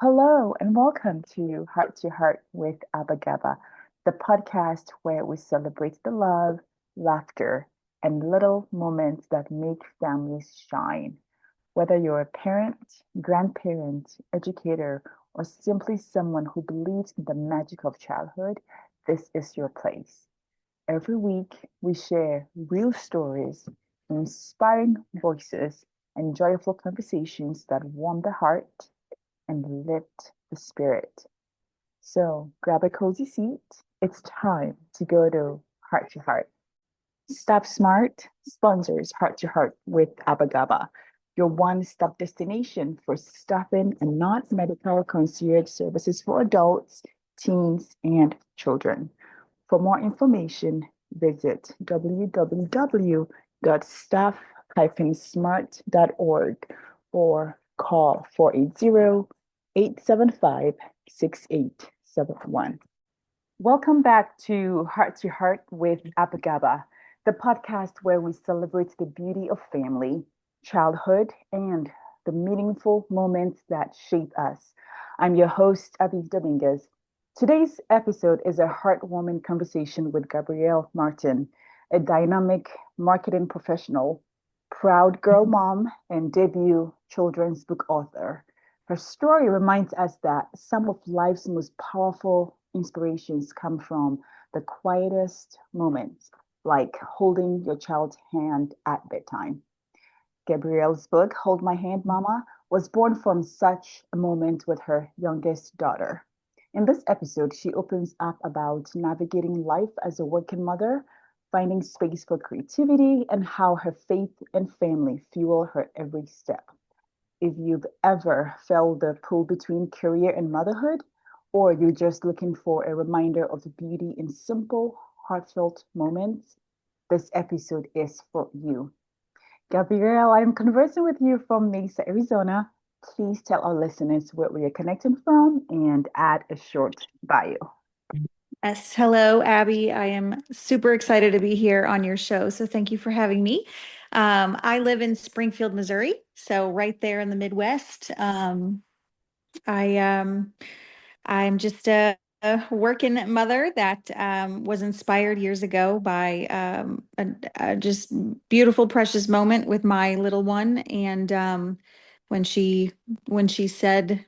Hello and welcome to Heart with Abagaba, the podcast where we celebrate the love, laughter, and little moments that make families shine. Whether you're a parent, grandparent, educator, or simply someone who believes in the magic of childhood, this is your place. Every week, we share real stories, inspiring voices, and joyful conversations that warm the heart and lift the spirit. So grab a cozy seat. It's time to go to Heart to Heart. Stop Smart sponsors Heart to Heart with Abagaba, your one stop destination for stopping and not medical concierge services for adults, teens, and children. For more information, visit www.staff-smart.org or call 480-875-6871. Welcome back to Heart with Apagaba, the podcast where we celebrate the beauty of family, childhood, and the meaningful moments that shape us. I'm your host, Abby Dominguez. Today's episode is a heartwarming conversation with Gabrielle Martin, a dynamic marketing professional, proud girl mom, and debut children's book author. Her story reminds us that some of life's most powerful inspirations come from the quietest moments, like holding your child's hand at bedtime. Gabrielle's book, Hold My Hand, Mama, was born from such a moment with her youngest daughter. In this episode, she opens up about navigating life as a working mother, finding space for creativity, and how her faith and family fuel her every step. If you've ever felt the pull between career and motherhood, or you're just looking for a reminder of the beauty in simple, heartfelt moments, this episode is for you. Gabrielle, I'm conversing with you from Mesa, Arizona. Please tell our listeners where we are connecting from and add a short bio. Yes. Hello, Abby. I am super excited to be here on your show. So thank you for having me. I live in Springfield, Missouri, so right there in the Midwest. I I'm just a working mother that was inspired years ago by a just beautiful, precious moment with my little one, and when she when she said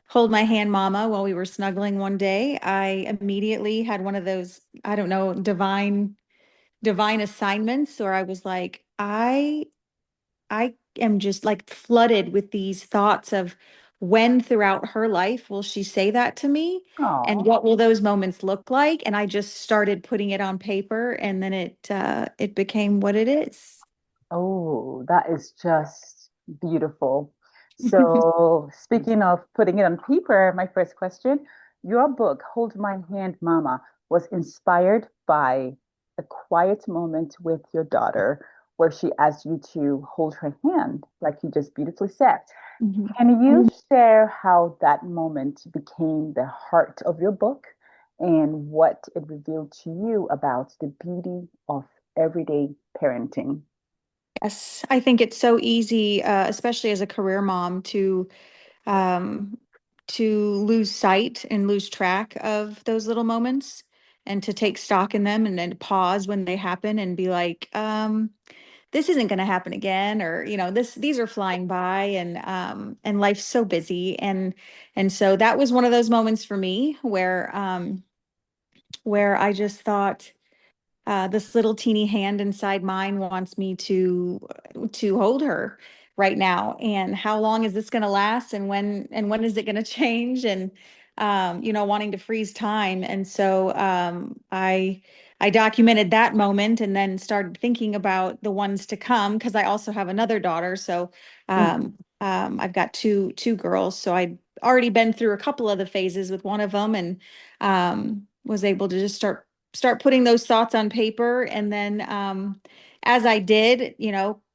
hold my hand, mama, while we were snuggling one day, I immediately had one of those, I don't know, divine assignments, or I was like, I am just like flooded with these thoughts of when throughout her life will she say that to me? And Oh, what will those moments look like? And I just started putting it on paper, and then it became what it is. oh, that is just beautiful. So, speaking of putting it on paper, my first question, your book, Hold My Hand, Mama, was inspired by a quiet moment with your daughter where she asked you to hold her hand, like you just beautifully said. Mhm. Can you share how that moment became the heart of your book and what it revealed to you about the beauty of everyday parenting? Yes, I think it's so easy, especially as a career mom, um, to lose sight and lose track of those little moments, and to take stock in them, and then pause when they happen and be like, this isn't going to happen again, or these are flying by, and life's so busy, and so that was one of those moments for me where I just thought, this little teeny hand inside mine wants me to hold her right now. And how long is this going to last? And when is it going to change? And wanting to freeze time. And so I documented that moment, and then started thinking about the ones to come, because I also have another daughter. So Mhm. I've got two girls. So I'd already been through a couple of the phases with one of them, and was able to just start putting those thoughts on paper. And then as I did,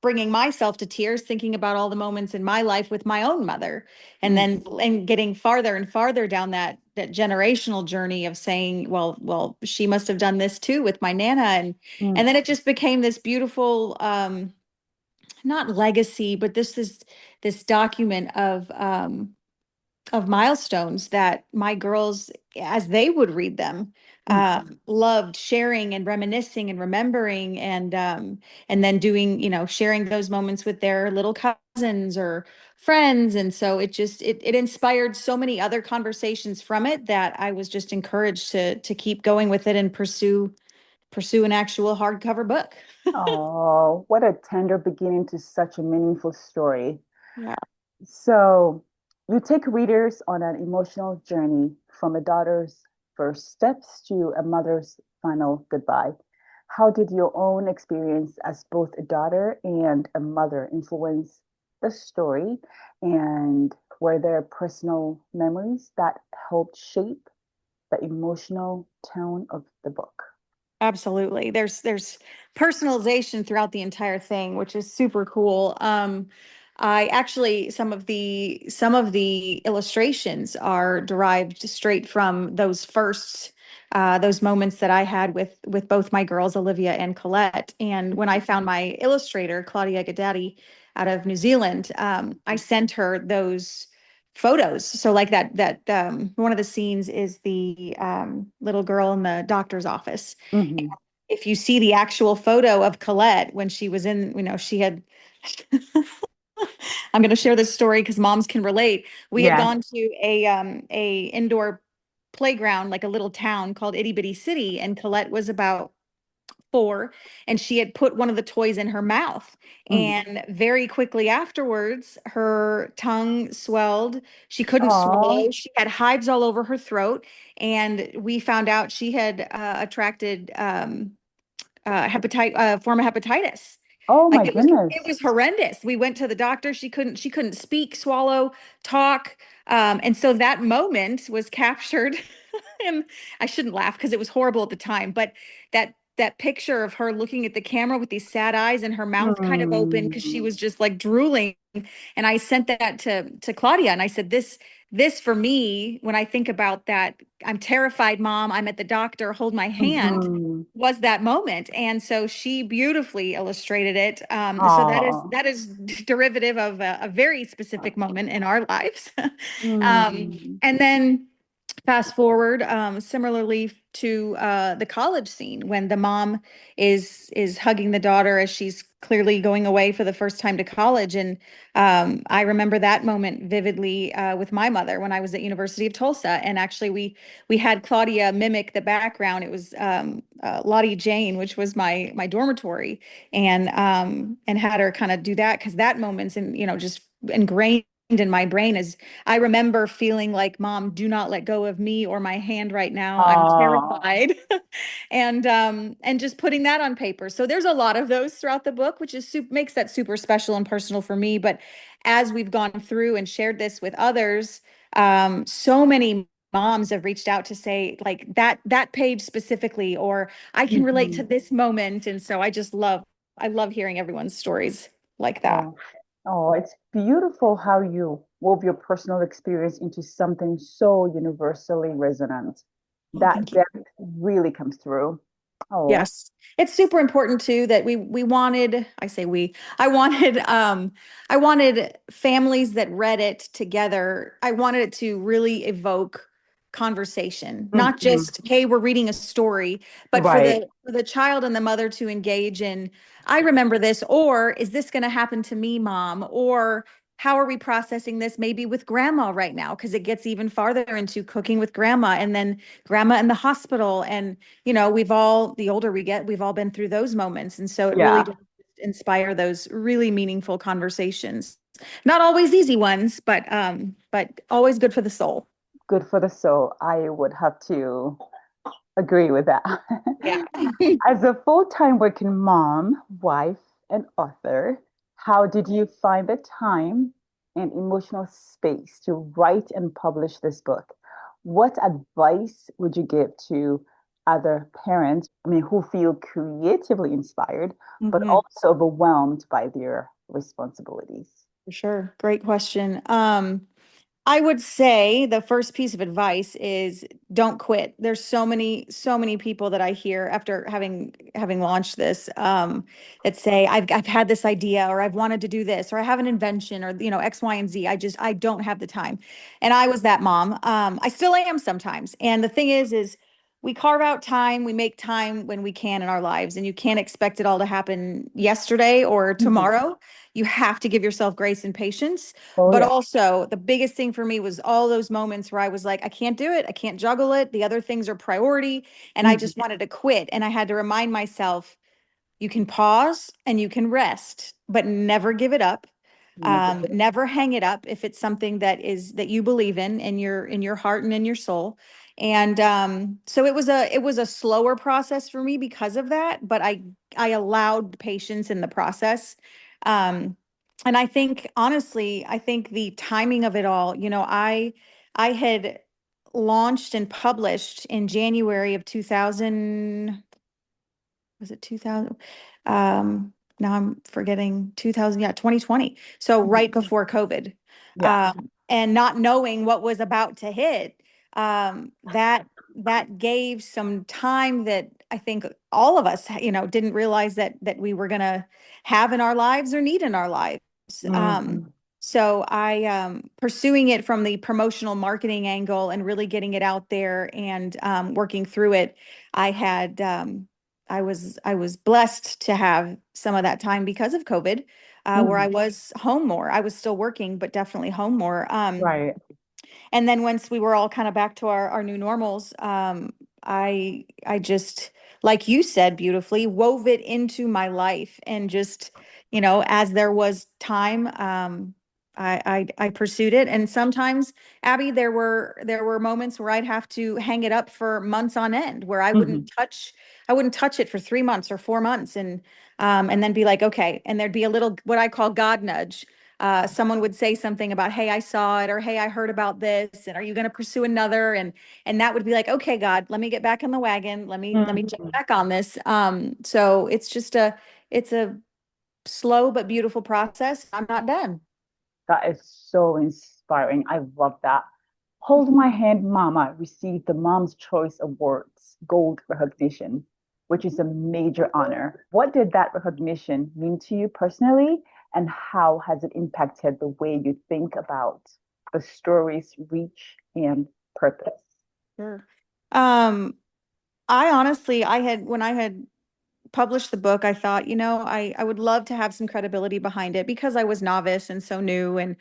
bringing myself to tears, thinking about all the moments in my life with my own mother, and Mm, then and getting farther and farther down that generational journey of saying, well, she must have done this too with my nana. And mm, then it just became this beautiful, not legacy, but this document of of milestones that my girls, as they would read them, Mhm. loved sharing and reminiscing and remembering, and then doing, sharing those moments with their little cousins or friends. And so it inspired so many other conversations from it that I was just encouraged to keep going with it and pursue an actual hardcover book. Oh, what a tender beginning to such a meaningful story. Yeah. So, you take readers on an emotional journey from a daughter's first steps to a mother's final goodbye. How did your own experience as both a daughter and a mother influence the story? And were there personal memories that helped shape the emotional tone of the book? Absolutely. There's personalization throughout the entire thing, which is super cool. I actually some of the illustrations are derived straight from those moments that I had with both my girls, Olivia and Colette. And when I found my illustrator, Claudia Gadati, out of New Zealand, I sent her those photos. So like that one of the scenes is the little girl in the doctor's office. Hmm. If you see the actual photo of Colette when she was in, she had, I'm going to share this story because moms can relate. We had Yes. gone to a indoor playground, like a little town called Itty Bitty City, and Colette was about 4, and she had put one of the toys in her mouth. Mm. And very quickly afterwards, her tongue swelled. She couldn't Oh. swallow. She had hives all over her throat. And we found out she had attracted form of hepatitis. Oh Like my it goodness. was horrendous. We went to the doctor. She couldn't speak, swallow, talk. And so that moment was captured. And I shouldn't laugh because it was horrible at the time, but that picture of her looking at the camera with these sad eyes and her mouth kind of open because she Mm. was just like drooling. And I sent that to Claudia and I said, this for me, when I think about that, I'm terrified, mom, I'm at the doctor, hold my hand, Mhm. was that moment. And so she beautifully illustrated it. So that is Oh. that is derivative of a very specific moment in our lives. Mm. And then fast forward, similarly to the college scene when the mom is hugging the daughter as she's clearly going away for the first time to college. And I remember that moment vividly with my mother when I was at University of Tulsa. And actually, we had Claudia mimic the background. It was Lottie Jane, which was my dormitory, and had her kind of do that because that moment's just ingrained in my brain as I remember feeling like, Mom, do not let go of me or my hand right now. I'm Oh. terrified. And just putting that on paper. So there's a lot of those throughout the book, which makes that super special and personal for me. But as we've gone through and shared this with others, so many moms have reached out to say like that page specifically, or I can relate to Mhm. this moment. And so I love hearing everyone's stories like that. Oh. Oh, it's beautiful how you wove your personal experience into something so universally resonant. Oh, That thank you. depth really comes through. Oh. Yes. It's super important too that we wanted, I say we, I wanted families that read it together. I wanted it to really evoke conversation, not Mhm. just, hey, we're reading a story, but for Right. the child and the mother to engage in, I remember this, or is this going to happen to me, mom? Or how are we processing this maybe with grandma right now? Because it gets even farther into cooking with grandma and then grandma in the hospital. And the older we get, we've all been through those moments. And so it really Yeah. does inspire those really meaningful conversations. Not always easy ones, but always good for the soul. Good for the soul. I would have to agree with that. Yeah. As a full-time working mom, wife, and author, how did you find the time and emotional space to write and publish this book? What advice would you give to other parents, who feel creatively inspired, but Mhm. also overwhelmed by their responsibilities? For sure. Great question. I would say the first piece of advice is don't quit. There's so many people that I hear after having launched this that say I've had this idea or I've wanted to do this or I have an invention or X, Y, and Z. I don't have the time. And I was that mom. I still am sometimes. And the thing is we carve out time, we make time when we can in our lives, and you can't expect it all to happen yesterday or Mhm. tomorrow. You have to give yourself grace and patience. Oh, But yeah. also, the biggest thing for me was all those moments where I was like, I can't do it. I can't juggle it. The other things are priority. And I Mhm. just wanted to quit. And I had to remind myself, you can pause and you can rest, but never give it up. Never give it. Never hang it up if it's something that you believe in your heart and in your soul. And so it was a slower process for me because of that, but I allowed patience in the process. Um, and I think honestly, I think the timing of it all, I had launched and published in January of 2000, was it 2000? Now I'm forgetting 2000, yeah, 2020. So Mhm. right before COVID. Yeah. And not knowing what was about to hit, that gave some time that I think all of us, didn't realize that we were gonna have in our lives or need in our lives. Um, Mhm. so I pursuing it from the promotional marketing angle and really getting it out there and working through it, I had I was blessed to have some of that time because of COVID, where I Mhm. was home more. I was still working, but definitely home more. Right. And then once we were all kind of back to our new normals, I just, like you said beautifully, wove it into my life and just, as there was time, I pursued it. And sometimes, Abby, there were moments where I'd have to hang it up for months on end, where Mhm. I wouldn't touch it for 3 months or 4 months, and then be like, okay, and there'd be a little what I call God nudge. Someone would say something about, hey, I saw it, or hey, I heard about this, and are you going to pursue another? And that would be like, okay, God, let me get back in the wagon. Let me jump Mhm. back on this. So it's a slow but beautiful process. I'm not done. That is so inspiring. I love that. Hold My Hand Mama received the Mom's Choice Awards Gold recognition, which is a major honor. What did that recognition mean to you personally, and how has it impacted the way you think about the story's reach and purpose? Sure. Um, I honestly, when I had published the book, I thought, I would love to have some credibility behind it because I was novice and so new. And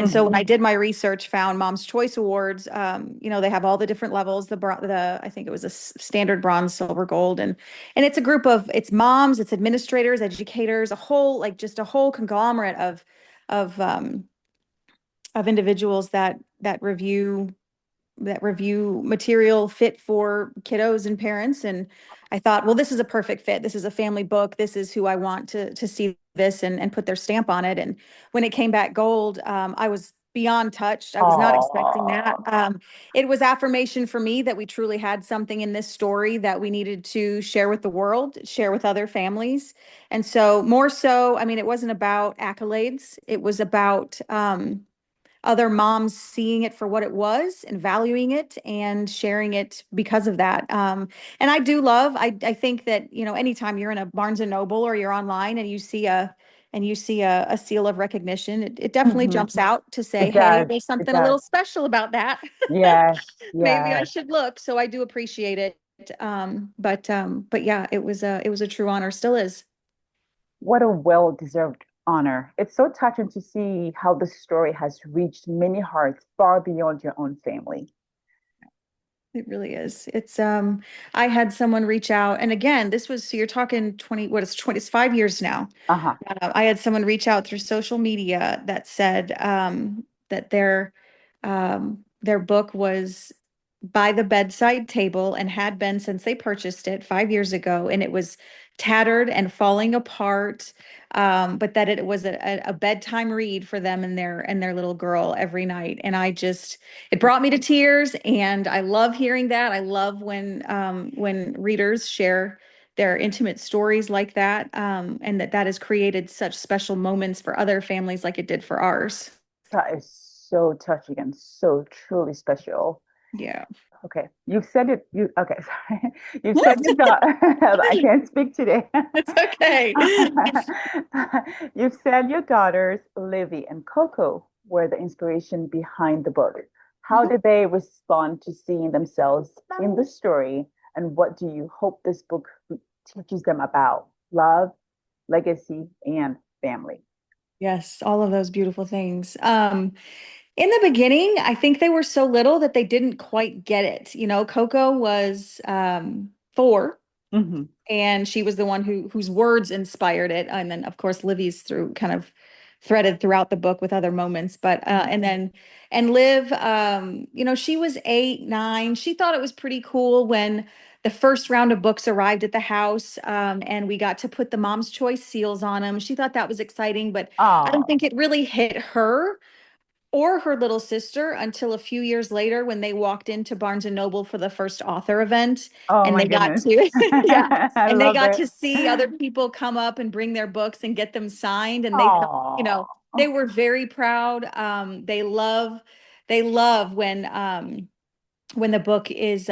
so when Mhm. I did my research, found Mom's Choice Awards, they have all the different levels, I think it was a standard, bronze, silver, gold. And it's a group of, it's moms, it's administrators, educators, a whole, like just a whole conglomerate of, um, of individuals that review material fit for kiddos and parents. And I thought, well, this is a perfect fit. This is a family book. This is who I want to see this and put their stamp on it. And when it came back gold, I was beyond touched. I was not expecting that. Oh, It was affirmation for me that we truly had something in this story that we needed to share with the world, share with other families. And so more so, I mean, it wasn't about accolades. It was about, other moms seeing it for what it was and valuing it and sharing it because of that. And I do love, I think that, anytime you're in a Barnes and Noble or you're online and you see a seal of recognition, it definitely mhm. jumps out to say, It hey, does. there's It something a does. little special about that. Yes, Maybe I yes. should look. So I do appreciate it. But yeah, it was a true honor, still is. What a well-deserved honor. It's so touching to see how the story has reached many hearts far beyond your own family. It really is. I had someone reach out, and again, this was, so you're talking 20, what is 20, it's 5 years now. Uh-huh. I had someone reach out through social media that said that their book was by the bedside table and had been since they purchased it 5 years ago, and it was tattered and falling apart. But that it was a bedtime read for them and their little girl every night. And it brought me to tears, and I love hearing that. I love when readers share their intimate stories like that, and that has created such special moments for other families like it did for ours. That is so touching and so truly special. Yeah. Okay, you've said it. You okay? Sorry, you've said your daughter. I can't speak today. It's okay. You've said your daughters, Livy and Coco, were the inspiration behind the book. How Mhm. did they respond to seeing themselves in the story, and what do you hope this book teaches them about love, legacy, and family? Yes, all of those beautiful things. In the beginning, I think they were so little that they didn't quite get it. You know, Coco was 4, Hmm. and she was the one whose words inspired it. And then, of course, Livy's through kind of threaded throughout the book with other moments. But and Liv, she was 8, 9. She thought it was pretty cool when the first round of books arrived at the house, and we got to put the Mom's Choice seals on them. She thought that was exciting, but I don't Oh, think it really hit her or her little sister until a few years later when they walked into Barnes and Noble for the first author event, oh and my they got goodness. to yeah, I and they love got it. to see other people come up and bring their books and get them signed, and they felt, Oh, they were very proud. They love when the book is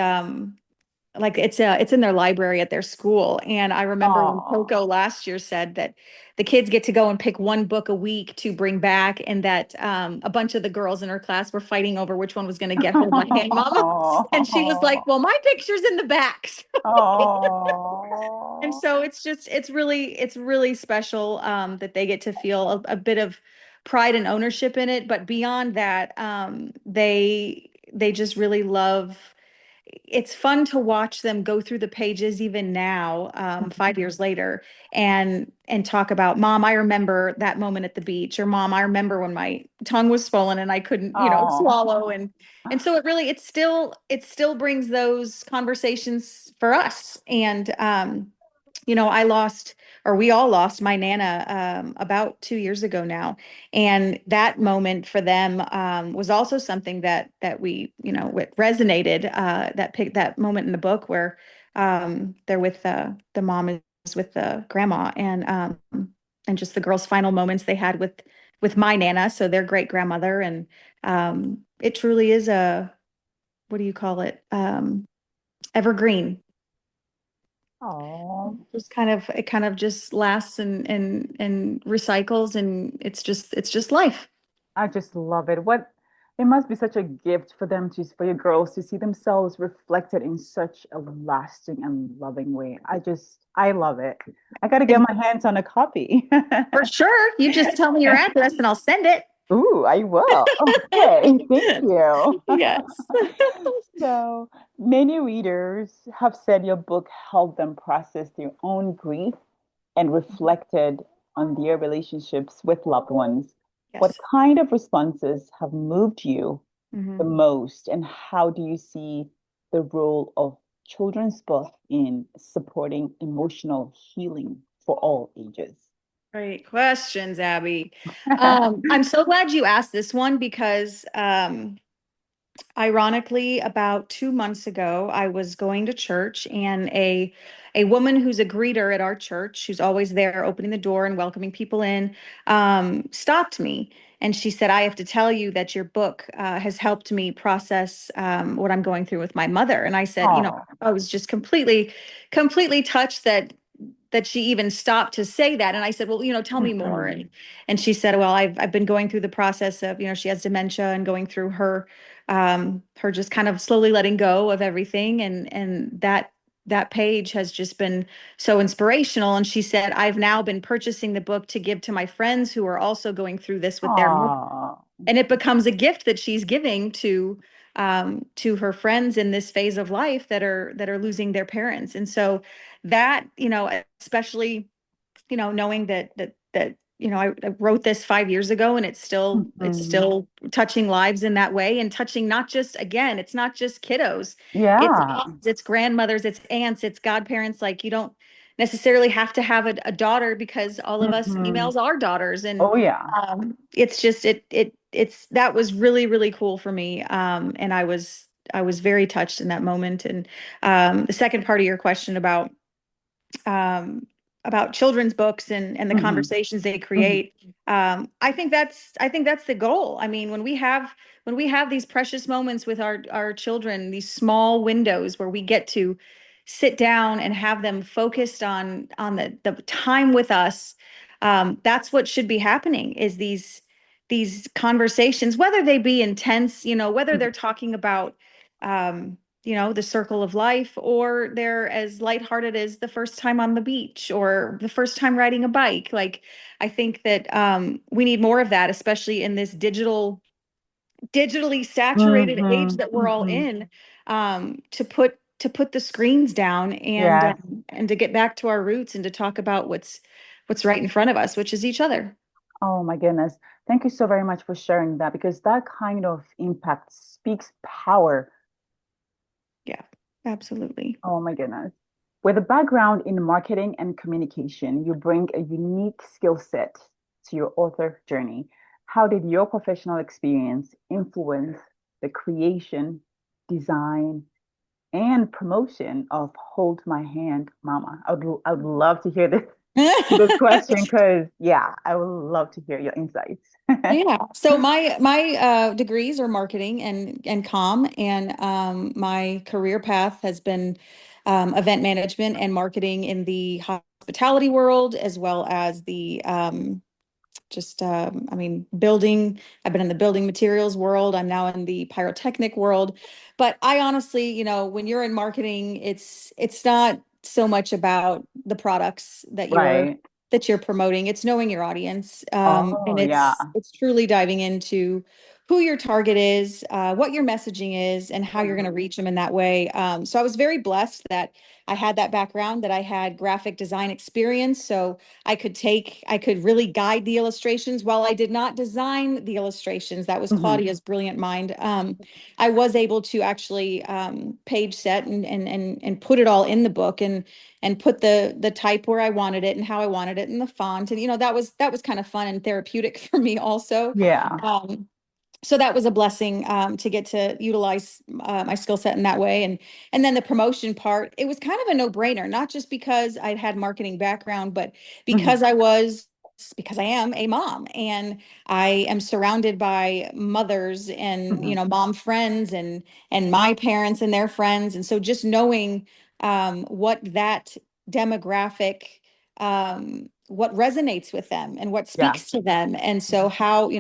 like it's in their library at their school. And I remember when oh, Coco last year said that the kids get to go and pick one book a week to bring back, and that a bunch of the girls in her class were fighting over which one was going to get hold my hand, mama. And she was like, well, my picture's in the back. And oh, so it's really special, that they get to feel a bit of pride and ownership in it. But beyond that, they just really love. It's fun to watch them go through the pages even now, 5 years later, and talk about, Mom, I remember that moment at the beach, or Mom, I remember when my tongue was swollen and I couldn't, swallow. And so it still brings those conversations for us. And I lost, or we all lost my Nana about 2 years ago now. And that moment for them was also something that we, it resonated, that moment in the book where they're with the mom is with the grandma, and just the girls' final moments they had with my Nana, so their great grandmother. And it truly is a, what do you call it? Evergreen. oh. It kind of just lasts and recycles, and it's just life. I just love it. It must be such a gift for them for your girls to see themselves reflected in such a lasting and loving way. I love it. I got to get And my hands on a copy. for sure, you just tell me your address and I'll send it. Ooh, I will. Okay, thank you. Yes. So many readers have said your book helped them process their own grief and reflected on their relationships with loved ones. What Yes. kind of responses have moved you the Mhm. most, and how do you see the role of children's book in supporting emotional healing for all ages? Great questions, Abby. I'm so glad you asked this one because ironically, about 2 months ago, I was going to church, and a woman who's a greeter at our church, who's always there opening the door and welcoming people in, stopped me. And she said, I have to tell you that your book has helped me process what I'm going through with my mother. And I said, Oh. I was just completely touched that she even stopped to say that. And I said, well, tell me more. Mhm. And she said, well, I've been going through the process of, she has dementia, and going through her just kind of slowly letting go of everything. And that page has just been so inspirational. And she said, I've now been purchasing the book to give to my friends who are also going through this with their mother. Oh. And it becomes a gift that she's giving to her friends in this phase of life that are losing their parents. And so that, especially, knowing that I wrote this 5 years ago, and it's Mhm. still touching lives in that way, and touching, not just, again, it's not just kiddos, it's Yeah. moms, it's grandmothers, it's aunts, it's godparents. Like, you don't necessarily have to have a daughter, because all of us Mhm. females are daughters. And Oh, yeah. it's just it's that was really, really cool for me. And I was very touched in that moment. And the second part of your question about um about children's books and the Hmm. conversations they Hmm. create. I think that's the goal. I mean, when we have these precious moments with our children, these small windows where we get to sit down and have them focused on the time with us, that's what should be happening, is these conversations, whether they be intense, whether they're talking about the circle of life, or they're as lighthearted as the first time on the beach or the first time riding a bike. Like, I think that we need more of that, especially in this digitally saturated age Hmm. that we're all Hmm. in, to put the screens down Yes. and to get back to our roots and to talk about what's right in front of us, which is each other. Oh my goodness. Thank you so very much for sharing that because that kind of impact speaks power. Yeah, absolutely. Oh my goodness. With a background in marketing and communication, you bring a unique skill set to your author journey. How did your professional experience influence the creation, design, and promotion of Hold My Hand, Mama? I would love to hear this question because, yeah, I would love to hear your insights. Yeah. So my degrees are marketing and comm, and my career path has been event management and marketing in the hospitality world, as well as the I mean, building. I've been in the building materials world. I'm now in the pyrotechnic world. But I honestly, when you're in marketing, it's not so much about the products Right. that you're promoting. It's knowing your audience, and Oh, yeah. it's truly diving into who your target is, what your messaging is, and how you're going to Mhm. reach them in that way. So I was very blessed that I had that background, that I had graphic design experience. So I could really guide the illustrations. While I did not design the illustrations, that was Mhm. Claudia's brilliant mind. I was able to actually page set and put it all in the book, and put the type where I wanted it and how I wanted it and the font. And that was kind of fun and therapeutic for me also. Yeah. Um, so that was a blessing, to get to utilize my skill set in that way. And then the promotion part, it was kind of a no-brainer, not just because I'd had marketing background, but Mhm. because I am a mom, and I am surrounded by mothers and Mhm. mom friends and my parents and their friends. And so just knowing what that demographic, what resonates with them and what Yeah. speaks to them. And so how,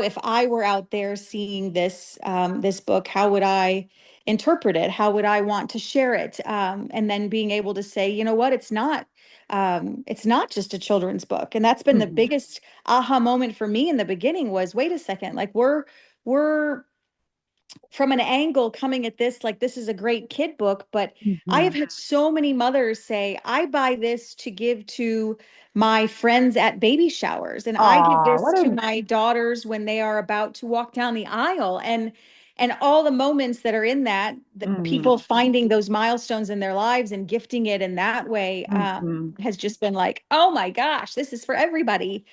if I were out there seeing this book, how would I interpret it? How would I want to share it? And then being able to say, you know what, it's not just a children's book. And that's been the Mhm. biggest aha moment for me in the beginning, was, wait a second, like, we're from an angle coming at this like this is a great kid book. But I have Mhm. had so many mothers say, I buy this to give to my friends at baby showers, and I give Aw, this what to a my daughters when they are about to walk down the aisle. And all the moments that are in that, the mhm. people finding those milestones in their lives and gifting it in that way, Mhm. has just been like, oh my gosh, this is for everybody.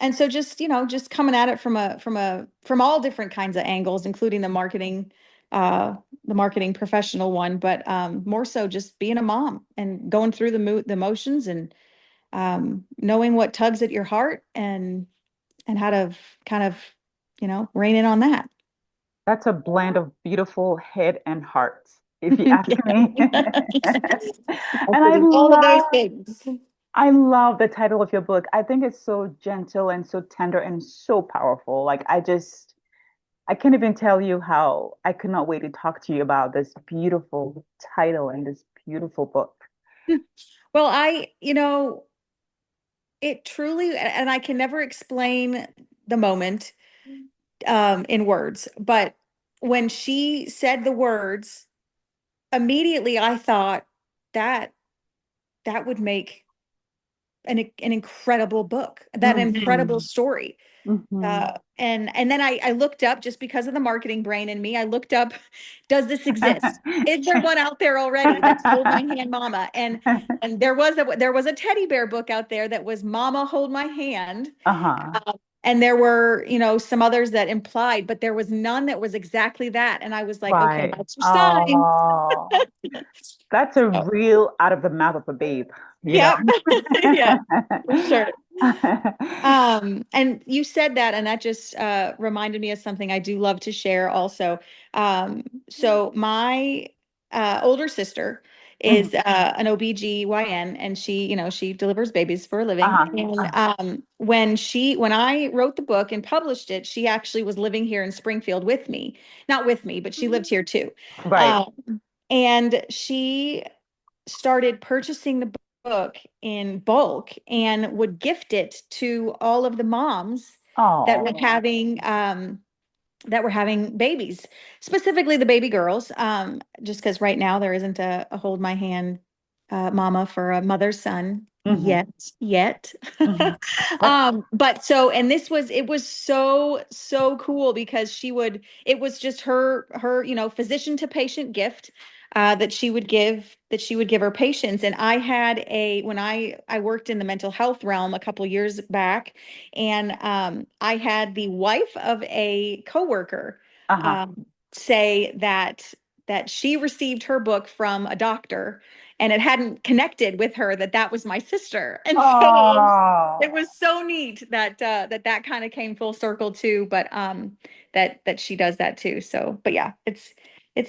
And so just coming at it from all different kinds of angles, including the marketing professional one, but more so just being a mom and going through the motions, and knowing what tugs at your heart, and how to kind of rein in on that. That's a blend of beautiful head and heart, if you ask me. Yes, And it is all of those things. I love the title of your book. I think it's so gentle and so tender and so powerful. Like I can't even tell you how I could not wait to talk to you about this beautiful title and this beautiful book. Well, it truly, and I can never explain the moment in words, but when she said the words, immediately I thought that that would make an incredible book, that incredible Hmm. story. Hmm. And then I looked up, just because of the marketing brain in me. I looked up, does this exist? Is there one out there already that's Hold My Hand, Mama? And there was a teddy bear book out there that was Mama Hold My Hand. Uh-huh. And there were, some others that implied, but there was none that was exactly that. And I was like, okay, Right. that's your sign. Oh, that's a So, real out of the mouth of a babe. you know. Yep. Yeah, for sure. And you said that, and that just reminded me of something I do love to share also. So my older sister Mhm. is an OBGYN, and she delivers babies for a living. Uh-huh. And Uh-huh. when I wrote the book and published it, she actually was living here in Springfield with me. Not with me, but she lived here too. Right. Um, and she started purchasing the book in bulk and would gift it to all of the moms that were Oh. having babies, specifically the baby girls. Just because right now there isn't a hold my hand mama for a mother's son Hmm. yet. Hmm. But But so, and it was so cool because it was just her physician to patient gift that she would give her patients. And I had when I worked in the mental health realm a couple years back, and I had the wife of a coworker uh-huh. say that she received her book from a doctor, and it hadn't connected with her that was my sister. And so it Oh, was so neat that kind of came full circle too. But that she does that too. So, but yeah, it's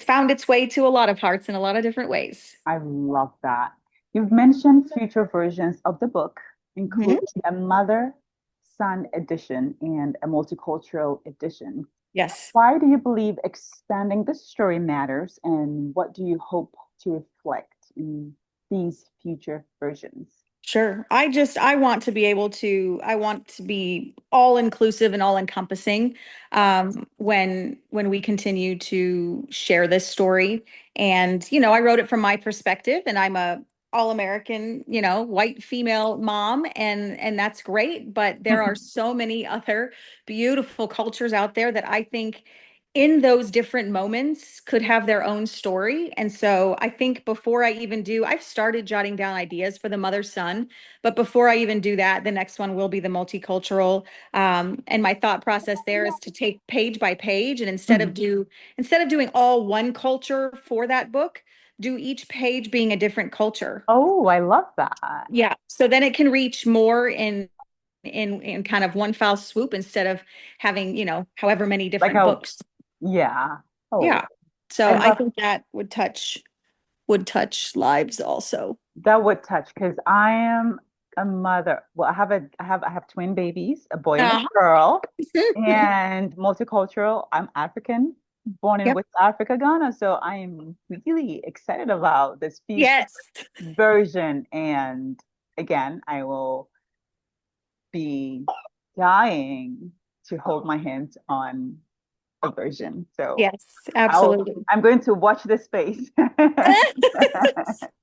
found its way to a lot of hearts in a lot of different ways. I love that. You've mentioned future versions of the book, Mhm. including a mother-son edition and a multicultural edition. Yes. Why do you believe expanding the story matters, and what do you hope to reflect in these future versions? Sure. I want to be all inclusive and all encompassing when we continue to share this story. And, I wrote it from my perspective, and I'm a all American, white female mom, and that's great. But there are so many other beautiful cultures out there that I think in those different moments could have their own story. And so I think I've started jotting down ideas for the mother son, but before I even do that, the next one will be the multicultural. And my thought process there is to take page by page, and Mhm. instead of doing all one culture for that book, do each page being a different culture. Oh, I love that. Yeah. So then it can reach more in kind of one foul swoop instead of having, however many Like different how, books. yeah. Oh, Yeah. I So I love think that would touch lives also. that would touch because I am a mother. Well, I have twin babies, a boy and a Uh-huh. girl, and multicultural. I'm African, born in Yep. West Africa, Ghana. So I am really excited about this future Yes. version. And again, I will be dying to hold my hands on a version. So Yes, absolutely. I'm going to watch this space.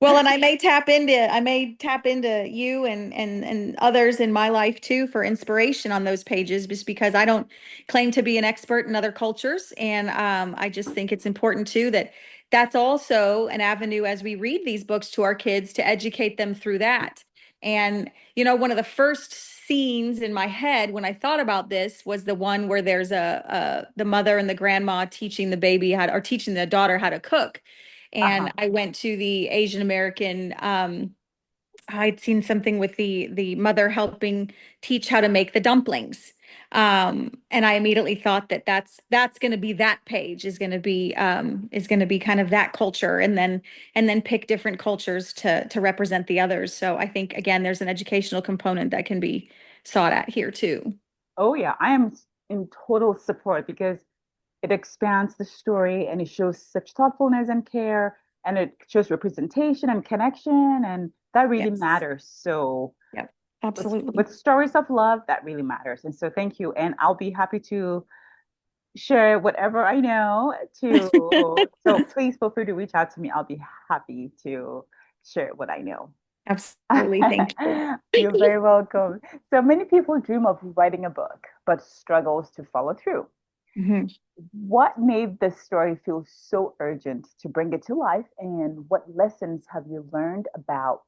Well, and I may tap into you and others in my life too for inspiration on those pages, just because I don't claim to be an expert in other cultures, and I just think it's important too that that's also an avenue as we read these books to our kids to educate them through that. And one of the first scenes in my head when I thought about this was the one where there's the mother and the grandma teaching the baby or teaching the daughter how to cook. Uh-huh. And I went to the Asian American. I'd seen something with the mother helping teach how to make the dumplings. And I immediately thought that's going to be that page is going to be kind of that culture, and then pick different cultures to represent the others. So I think again, there's an educational component that can be sought at here too. Oh yeah, I am in total support because it expands the story and it shows such thoughtfulness and care and it shows representation and connection and that really Yes. matters. So Yep. Absolutely. with stories of love, that really matters. And so thank you. And I'll be happy to share whatever I know to so please feel free to reach out to me. I'll be happy to share what I know. Absolutely. Thank you. You're very welcome. So many people dream of writing a book, but struggles to follow through. Mhm. What made this story feel so urgent to bring it to life, and what lessons have you learned about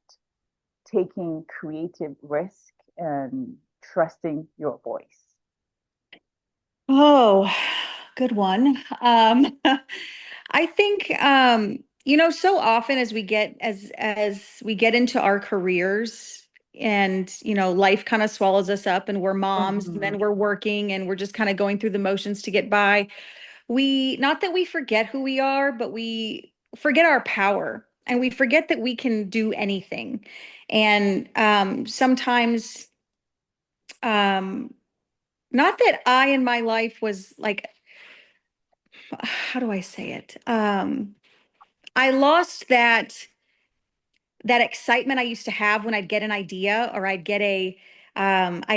taking creative risk and trusting your voice? Oh, good one. I think So often as we get into our careers and, life kind of swallows us up and we're moms and Mhm. then we're working and we're just kind of going through the motions to get by. Not that we forget who we are, but we forget our power and we forget that we can do anything. And sometimes, um, not that I in my life was like, how do I say it? I lost that excitement I used to have when I'd get an idea or I'd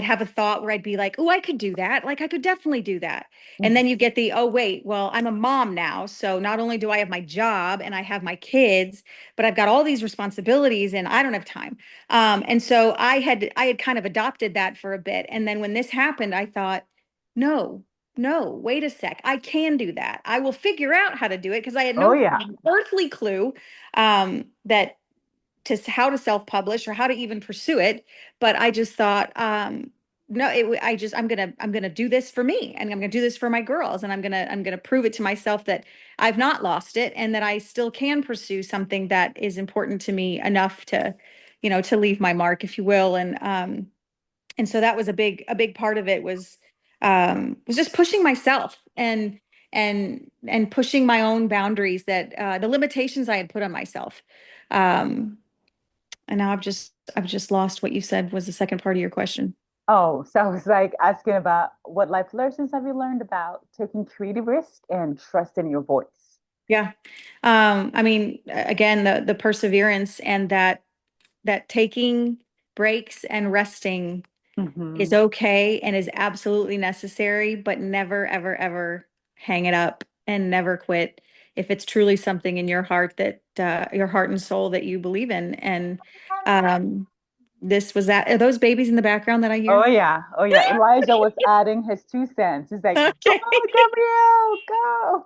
have a thought where I'd be like, oh, I could do that. Like, I could definitely do that. And Mhm. then you get oh, wait, well, I'm a mom now. So not only do I have my job and I have my kids, but I've got all these responsibilities and I don't have time. And so I had kind of adopted that for a bit. And then when this happened, I thought, no, no, wait a sec. I can do that. I will figure out how to do it because I had Oh no yeah. earthly clue that how to self-publish or how to even pursue it. But I just thought, no, I'm gonna do this for me, and I'm gonna do this for my girls, and I'm gonna prove it to myself that I've not lost it, and that I still can pursue something that is important to me enough to, to leave my mark, if you will. And so that was a big part of it was just pushing myself and pushing my own boundaries that the limitations I had put on myself. Um, and now I've just lost what you said was the second part of your question. Oh, so I was like asking about what life lessons have you learned about taking creative risk and trust in your voice? Yeah. I mean, again, the perseverance and that taking breaks and resting is Hmm. okay and is absolutely necessary, but never, ever, ever hang it up and never quit if it's truly something in your heart that your heart and soul that you believe in. And um, this was that. Are those babies in the background that I Oh hear? yeah. Oh yeah. Elijah was adding his 2 cents. He's like, go, Okay.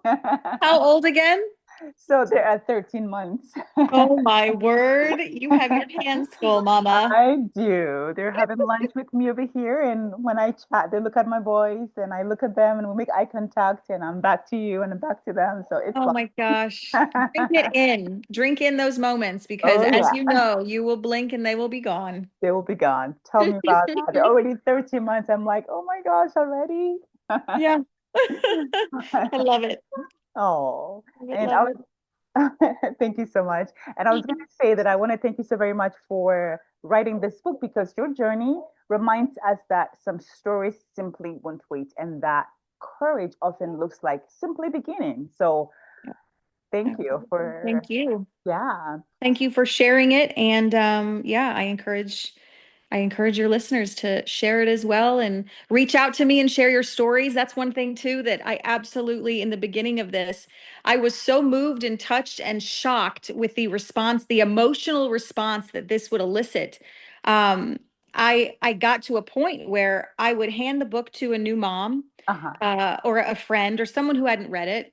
Gabrielle, How go. old again? So they're at 13 months. Oh my word. You have your hands full, Mama. I do. They're having lunch with me over here, and when I chat, they look at my boys, and I look at them, and we make eye contact, and I'm back to you, and I'm back to them. So it's Oh fun. my gosh. Drink it in. Drink in those moments because Oh as yeah, you know, you will blink and they will be gone. they will be gone. Tell me about that. They're already 13 months. I'm like, oh my gosh, already? Yeah. I love it. Oh, Love it, and love I it. thank you so much. And I was going to say that I want to thank you so very much for writing this book because your journey reminds us that some stories simply won't wait and that courage often looks like simply beginning. So thank you Absolutely. for, Thank you. yeah. Thank you for sharing it. And yeah, I encourage your listeners to share it as well and reach out to me and share your stories. That's one thing too that I absolutely in the beginning of this, I was so moved and touched and shocked with the response, the emotional response that this would elicit. Um, I got to a point where I would hand the book to a new mom Uh-huh. or a friend or someone who hadn't read it,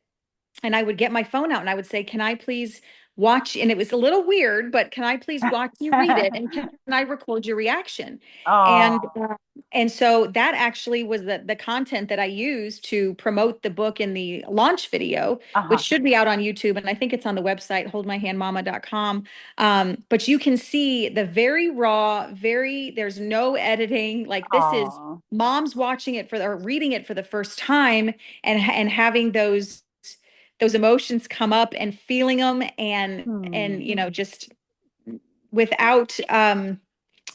and I would get my phone out and I would say, "Can I please watch?" And it was a little weird, but can I please watch you read it? And can I record your reaction? And Oh, and so that actually was the content that I used to promote the book in the launch video, which uh-huh. should be out on YouTube. And I think it's on the website, holdmyhandmama.com. But you can see the very raw, there's no editing. Like this is Oh. moms watching it or reading it for the first time and having those emotions come up and feeling them and Hmm. just without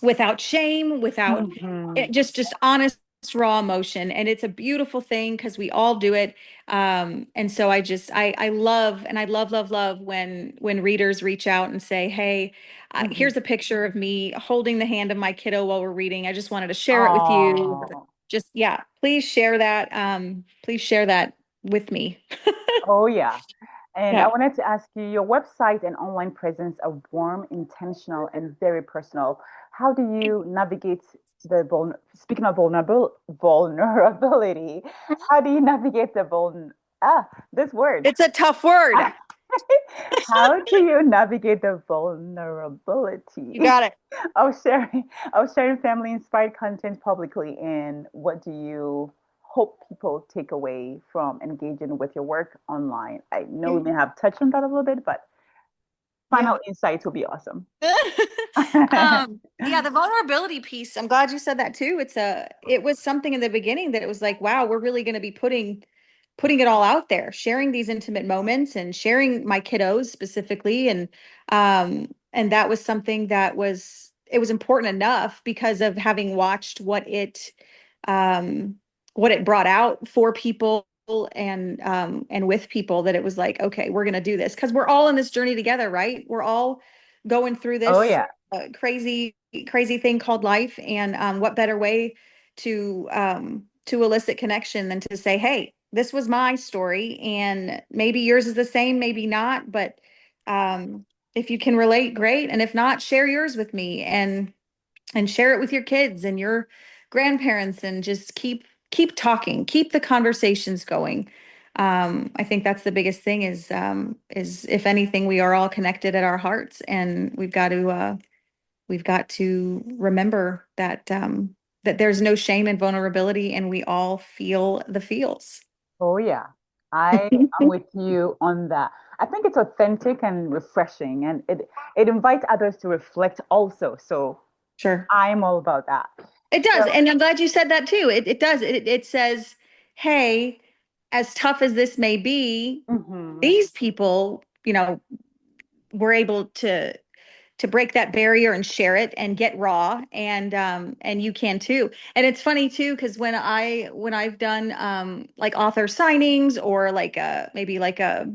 without shame, without Mhm. just honest raw emotion. And it's a beautiful thing because we all do it. And so I love, and I love when readers reach out and say, hey, Mhm. here's a picture of me holding the hand of my kiddo while we're reading. I just wanted to share it with you. Oh. Just yeah, please share that with me. Oh yeah. And I Yeah. wanted to ask you, your website and online presence are warm, intentional, and very personal. How do you navigate speaking of vulnerability, how do you navigate the this word? It's a tough word. How do you navigate the You vulnerability got it. of sharing family inspired content publicly, and what do you hope people take away from engaging with your work online? I know we may have touched on that a little bit, but Yeah. Final insights will be awesome. Yeah, the vulnerability piece. I'm glad you said that too. It was something in the beginning that it was like, wow, we're really going to be putting it all out there, sharing these intimate moments and sharing my kiddos specifically. And that was something that it was important enough because of having watched um what it brought out for people and with people that it was like, okay, we're going to do this because we're all in this journey together, right? We're all going through Oh this yeah. crazy thing called life. And what better way to elicit connection than to say, hey, this was my story, and maybe yours is the same, maybe not, but if you can relate, great. And if not, share yours with me and share it with your kids and your grandparents and just keep talking, keep the conversations going. I think that's the biggest thing is if anything, we are all connected at our hearts, and we've got to remember that there's no shame in vulnerability, and we all feel the feels. Oh yeah. I am with you on that. I think it's authentic and refreshing, and it invites others to reflect also. So Sure. I'm all about that. It does. So, And I'm glad you said that too. It does. It says, hey, as tough as this may be, mhm. these people, were able to break that barrier and share it and get raw, and you can too. And it's funny too because when I've done like author signings or like maybe like a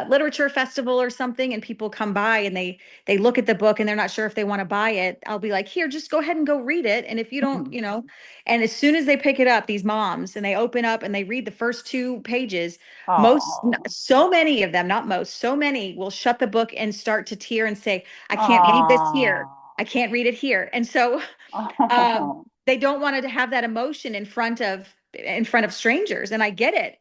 literature festival or something, and people come by and they look at the book and they're not sure if they want to buy it, I'll be like, here, just go ahead and go read it. And if you don't, Mhm. and as soon as they pick it up, these moms, and they open up and they read the first 2 pages, Oh. so many of them, not most, so many will shut the book and start to tear and say, I can't read this here. Oh. I can't read it here. And so Oh. they don't want to have that emotion in front of strangers, and I get it.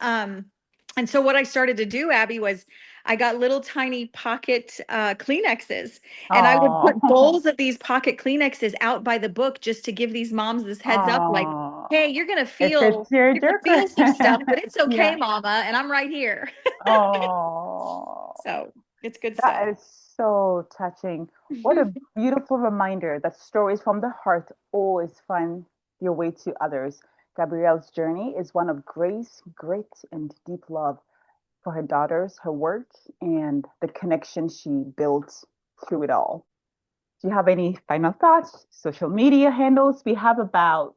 And so what I started to do, Abby, was I got little tiny pocket Kleenexes, and I would put Oh. bowls of these pocket Kleenexes out by the book just to give these moms this heads up, like, Oh. hey, If it's your you're gonna joker. feel some stuff, but it's okay, Yeah. mama, and I'm right here. Oh. So it's good stuff. That is so touching. What a beautiful reminder that stories from the heart always find their way to others. Gabrielle's journey is one of grace, grit, and deep love for her daughters, her work, and the connection she built through it all. Do you have any final thoughts? Social media handles? We have about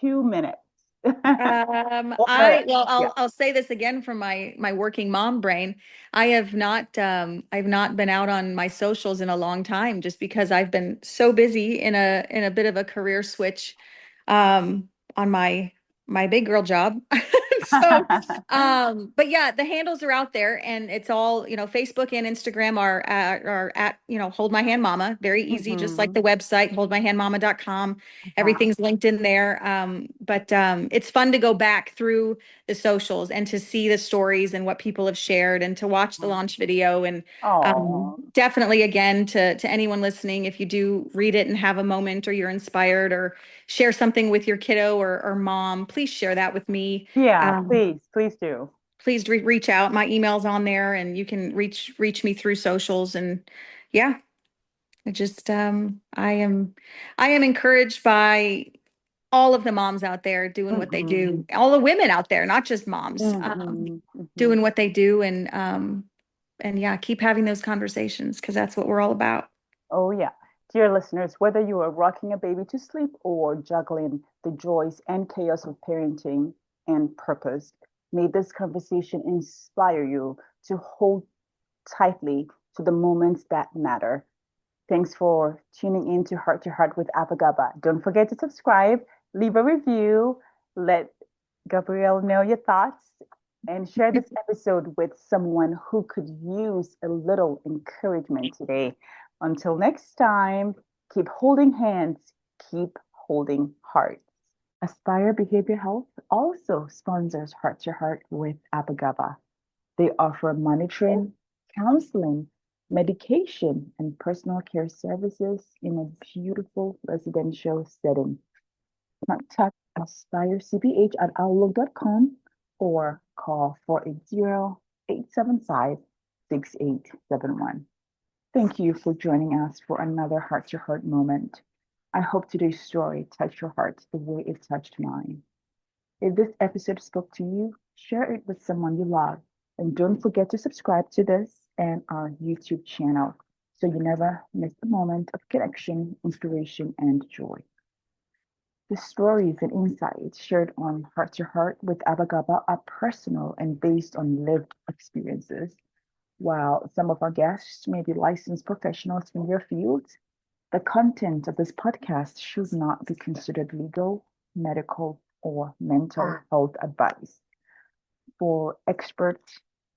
2 minutes. Or, yeah. I'll say this again from my working mom brain. I've not been out on my socials in a long time just because I've been so busy in a bit of a career switch on my big girl job. So but yeah, the handles are out there, and it's all, Facebook and Instagram are at, Hold My Hand Mama. Very easy, just like Mhm. the website, holdmyhandmama.com. Uh-huh. Everything's linked in there. But it's fun to go back through the socials and to see the stories and what people have shared and to watch the launch video. And Oh, definitely, again, to anyone listening, if you do read it and have a moment or you're inspired or share something with your kiddo or mom, please share that with me. yeah, Um, please do. please reach out. My email's on there, and you can reach me through socials. And yeah, I just I am encouraged by all of the moms out there doing what they Hmm. do, all the women out there, not just moms, Hmm. Hmm. doing what they do, and yeah, keep having those conversations because that's what we're all about. Oh, yeah. Dear listeners, whether you are rocking a baby to sleep or juggling the joys and chaos of parenting and purpose, may this conversation inspire you to hold tightly to the moments that matter. Thanks for tuning in to Heart with Apagaba. Don't forget to subscribe, leave a review, let Gabrielle know your thoughts, and share this episode with someone who could use a little encouragement today. Until next time, keep holding hands, keep holding hearts. Aspire Behavior Health also sponsors Heart to Heart with Apagaba. They offer monitoring, counseling, medication, and personal care services in a beautiful residential setting. Contact Aspire CPH at outlook.com or call 480 875 6871. Thank you for joining us for another heart to heart moment. I hope today's story touched your heart the way it touched mine. If this episode spoke to you, share it with someone you love. And don't forget to subscribe to this and our YouTube channel so you never miss a moment of connection, inspiration, and joy. The stories and insights shared on Heart to Heart with Abagaba are personal and based on lived experiences. While some of our guests may be licensed professionals in their fields, the content of this podcast should not be considered legal, medical, or mental health advice. For expert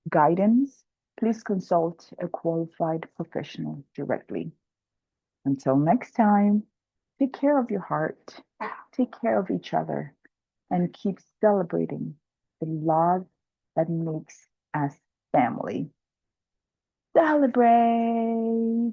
guidance, please consult a qualified professional directly. Until next time, take care of your heart, take care of each other, and keep celebrating the love that makes us family. Celebrate!